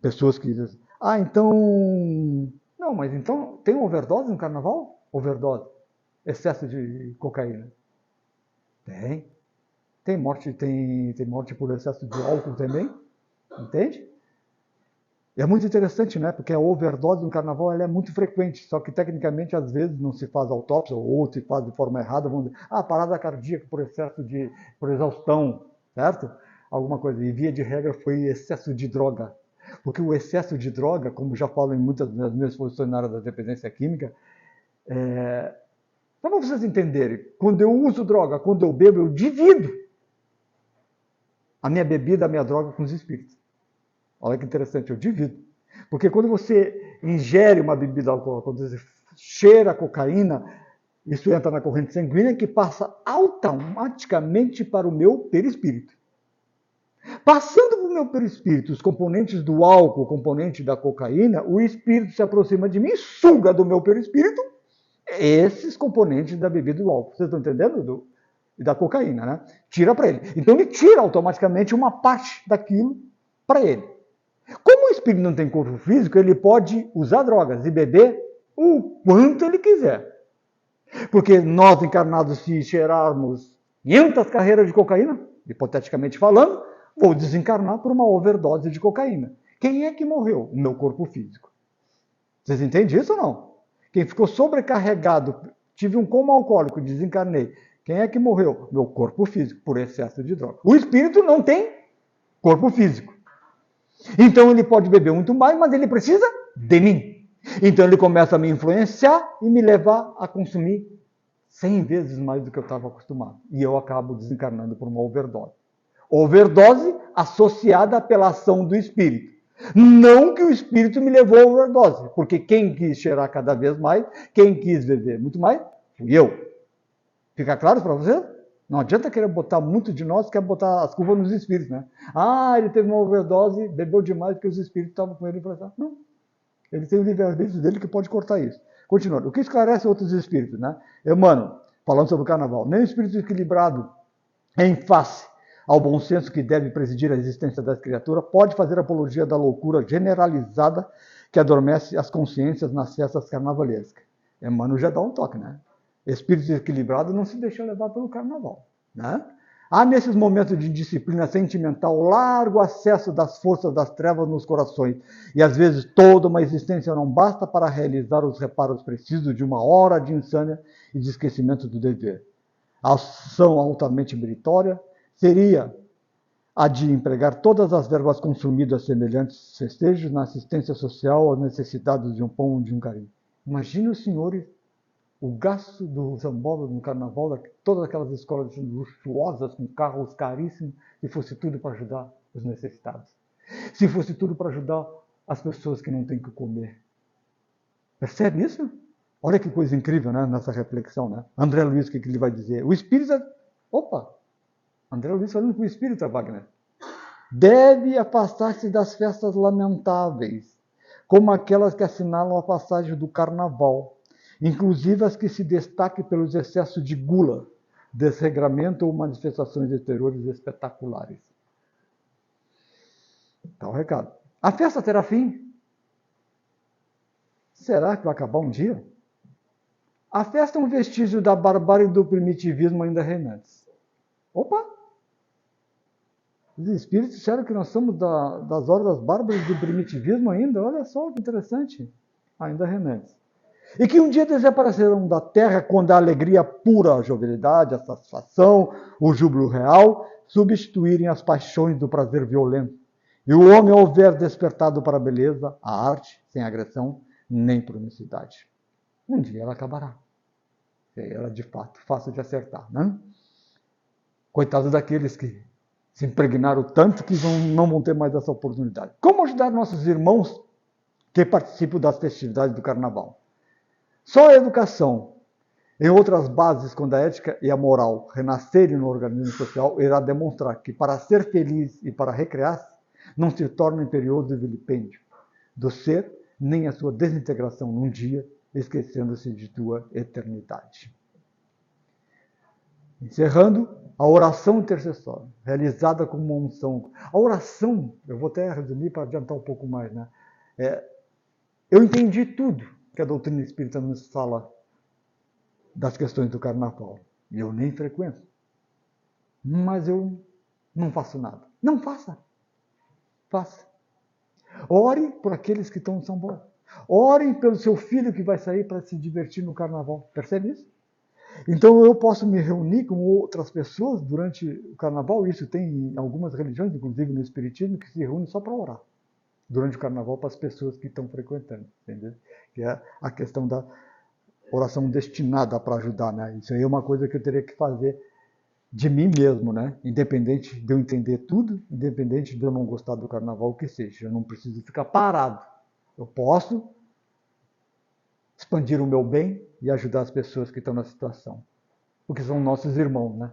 Speaker 1: Pessoas que dizem, então... Não, mas então tem overdose no carnaval? Overdose. Excesso de cocaína. Tem. Tem morte por excesso de álcool também. Entende? E é muito interessante, né? Porque a overdose no carnaval ela é muito frequente. Só que tecnicamente, às vezes, não se faz autópsia, ou se faz de forma errada. Vamos dizer, parada cardíaca por exaustão, certo? Alguma coisa. E via de regra foi excesso de droga. Porque o excesso de droga, como já falo em muitas das minhas exposições na área da dependência química, só para vocês entenderem, quando eu uso droga, quando eu bebo, eu divido a minha bebida, a minha droga com os espíritos. Olha que interessante, eu divido. Porque quando você ingere uma bebida alcoólica, quando você cheira a cocaína, isso entra na corrente sanguínea que passa automaticamente para o meu perispírito. Passando para o meu perispírito os componentes do álcool, o componente da cocaína, o espírito se aproxima de mim, suga do meu perispírito esses componentes da bebida do álcool. Vocês estão entendendo? Da cocaína, né? Tira para ele. Então ele tira automaticamente uma parte daquilo para ele. Como o espírito não tem corpo físico, ele pode usar drogas e beber o quanto ele quiser. Porque nós encarnados, se cheirarmos 500 carreiras de cocaína, hipoteticamente falando, vou desencarnar por uma overdose de cocaína. Quem é que morreu? O meu corpo físico. Vocês entendem isso ou não? Quem ficou sobrecarregado, tive um coma alcoólico, desencarnei. Quem é que morreu? Meu corpo físico, por excesso de droga. O espírito não tem corpo físico. Então ele pode beber muito mais, mas ele precisa de mim. Então ele começa a me influenciar e me levar a consumir 100 vezes mais do que eu estava acostumado. E eu acabo desencarnando por uma overdose. Overdose associada pela ação do espírito. Não que o espírito me levou à overdose, porque quem quis cheirar cada vez mais, quem quis beber muito mais, fui eu. Fica claro para você? Não adianta querer botar muito de nós, quer botar as culpas nos espíritos, né? Ele teve uma overdose, bebeu demais porque os espíritos estavam com ele. Não. Ele tem o livre-arbítrio dele que pode cortar isso. Continuando. O que esclarece outros espíritos, né? Emmanuel, falando sobre o carnaval. Nem o espírito equilibrado em face ao bom senso que deve presidir a existência das criaturas, pode fazer apologia da loucura generalizada que adormece as consciências nas festas carnavalescas. Emmanuel já dá um toque, né? Espírito equilibrado não se deixa levar pelo carnaval, né? Há nesses momentos de indisciplina sentimental largo acesso das forças das trevas nos corações, e às vezes toda uma existência não basta para realizar os reparos precisos de uma hora de insânia e de esquecimento do dever. A ação altamente meritória seria a de empregar todas as verbas consumidas semelhantes festejos na assistência social às necessidades de um pão e de um carinho. Imagine os senhores o gasto do Zambola no carnaval, todas aquelas escolas luxuosas, com carros caríssimos, se fosse tudo para ajudar os necessitados. Se fosse tudo para ajudar as pessoas que não têm o que comer. Percebe isso? Olha que coisa incrível, né, nessa reflexão, né? André Luiz, o que ele vai dizer? O espírito... André Luiz falando com o espírito, Wagner. Deve afastar-se das festas lamentáveis, como aquelas que assinalam a passagem do carnaval, inclusive as que se destaquem pelos excessos de gula, desregramento ou manifestações exteriores espetaculares. Tá o recado. A festa terá fim? Será que vai acabar um dia? A festa é um vestígio da barbárie e do primitivismo ainda reinantes. Opa! Os espíritos disseram que nós somos das hordas bárbaras do primitivismo ainda. Olha só que interessante. Ainda reinantes. E que um dia desaparecerão da terra quando a alegria pura, a jovialidade, a satisfação, o júbilo real, substituírem as paixões do prazer violento. E o homem houver despertado para a beleza, a arte, sem agressão, nem promiscuidade. Um dia ela acabará. E ela, de fato, fácil de acertar, né? Coitados daqueles que se impregnaram tanto que não vão ter mais essa oportunidade. Como ajudar nossos irmãos que participam das festividades do carnaval? Só a educação, em outras bases, quando a ética e a moral renascerem no organismo social, irá demonstrar que para ser feliz e para recrear-se, não se torna imperioso e vilipêndio do ser, nem a sua desintegração num dia, esquecendo-se de tua eternidade. Encerrando, a oração intercessória, realizada como uma unção. A oração, eu vou até resumir para adiantar um pouco mais, né? Eu entendi tudo que a doutrina espírita nos fala das questões do carnaval. E eu nem frequento. Mas eu não faço nada. Não faça. Faça. Ore por aqueles que estão no São Paulo. Ore pelo seu filho que vai sair para se divertir no carnaval. Percebe isso? Então eu posso me reunir com outras pessoas durante o carnaval. Isso tem em algumas religiões, inclusive no espiritismo, que se reúnem só para orar. Durante o carnaval para as pessoas que estão frequentando. Entendeu? Que é a questão da oração destinada para ajudar, né? Isso aí é uma coisa que eu teria que fazer de mim mesmo, né? Independente de eu entender tudo, independente de eu não gostar do carnaval, o que seja. Eu não preciso ficar parado. Eu posso expandir o meu bem e ajudar as pessoas que estão na situação. Porque são nossos irmãos, né?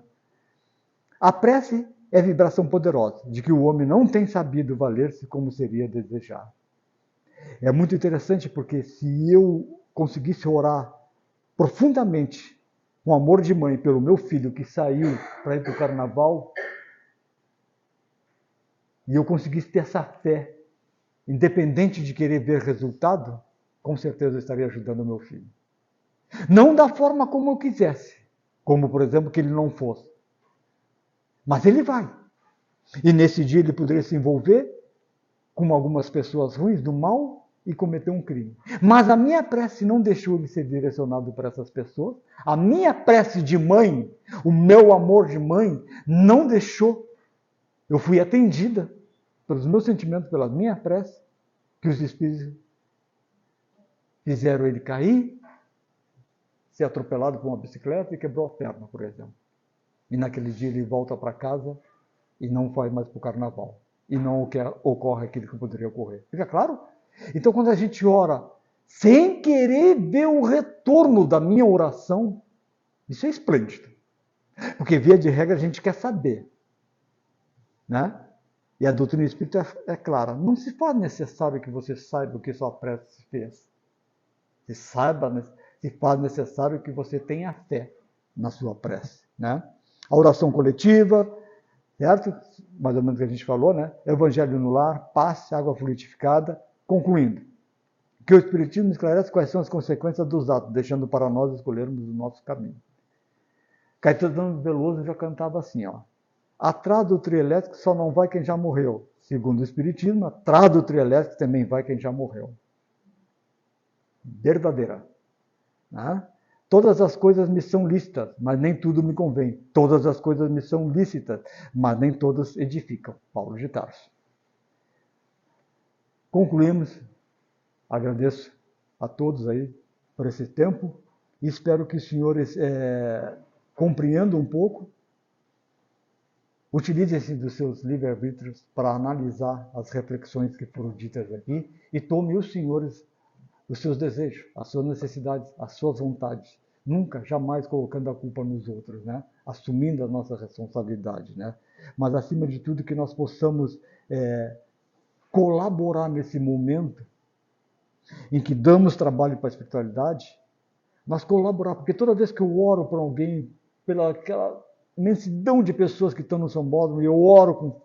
Speaker 1: A prece é vibração poderosa, de que o homem não tem sabido valer-se como seria desejar. É muito interessante porque se eu conseguisse orar profundamente, com amor de mãe, pelo meu filho que saiu para ir para o carnaval, e eu conseguisse ter essa fé, independente de querer ver resultado, com certeza eu estaria ajudando o meu filho. Não da forma como eu quisesse, como, por exemplo, que ele não fosse. Mas ele vai. E nesse dia ele poderia se envolver com algumas pessoas ruins, do mal, e cometer um crime. Mas a minha prece não deixou ele ser direcionado para essas pessoas. A minha prece de mãe, o meu amor de mãe, não deixou. Eu fui atendida pelos meus sentimentos, pela minha prece, que os espíritos fizeram ele cair, ser atropelado por uma bicicleta e quebrou a perna, por exemplo. E naquele dia ele volta para casa e não vai mais para o carnaval. E não ocorre aquilo que poderia ocorrer. Fica claro? Então, quando a gente ora sem querer ver o retorno da minha oração, isso é esplêndido. Porque, via de regra, a gente quer saber. Né? E a doutrina espírita é clara. Não se faz necessário que você saiba o que sua prece fez. Se faz necessário que você tenha fé na sua prece. Né? A oração coletiva, certo? Mais ou menos o que a gente falou, né? Evangelho no lar, passe, água fluidificada. Concluindo, que o Espiritismo esclarece quais são as consequências dos atos, deixando para nós escolhermos o nosso caminho. Caetano Veloso já cantava assim, ó. Atrás do trio elétrico só não vai quem já morreu. Segundo o Espiritismo, atrás do trio elétrico também vai quem já morreu. Verdadeira. Né? Todas as coisas me são lícitas, mas nem tudo me convém. Todas as coisas me são lícitas, mas nem todas edificam. Paulo de Tarso. Concluímos. Agradeço a todos aí por esse tempo e espero que os senhores compreendam um pouco, utilizem-se dos seus livre-arbítrios para analisar as reflexões que foram ditas aqui e tomem os senhores os seus desejos, as suas necessidades, as suas vontades, nunca, jamais colocando a culpa nos outros, né? Assumindo a nossa responsabilidade, né? Mas acima de tudo que nós possamos colaborar nesse momento em que damos trabalho para a espiritualidade, nós colaborar, porque toda vez que eu oro por alguém pela aquela imensidão de pessoas que estão no sambódromo, e eu oro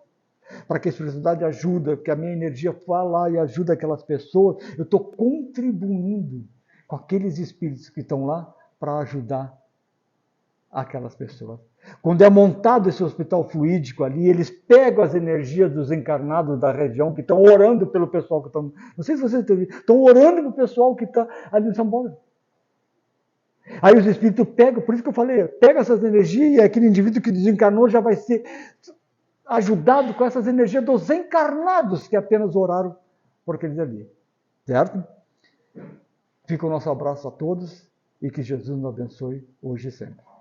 Speaker 1: para que a espiritualidade ajude, que a minha energia vá lá e ajude aquelas pessoas. Eu estou contribuindo com aqueles espíritos que estão lá para ajudar aquelas pessoas. Quando é montado esse hospital fluídico ali, eles pegam as energias dos encarnados da região que estão orando pelo pessoal que estão... Não sei se vocês estão orando pelo pessoal que está ali em São Paulo. Aí os espíritos pegam, por isso que eu falei, pega essas energias e aquele indivíduo que desencarnou já vai ser ajudado com essas energias dos encarnados que apenas oraram por aqueles ali. Certo? Fica o nosso abraço a todos e que Jesus nos abençoe hoje e sempre.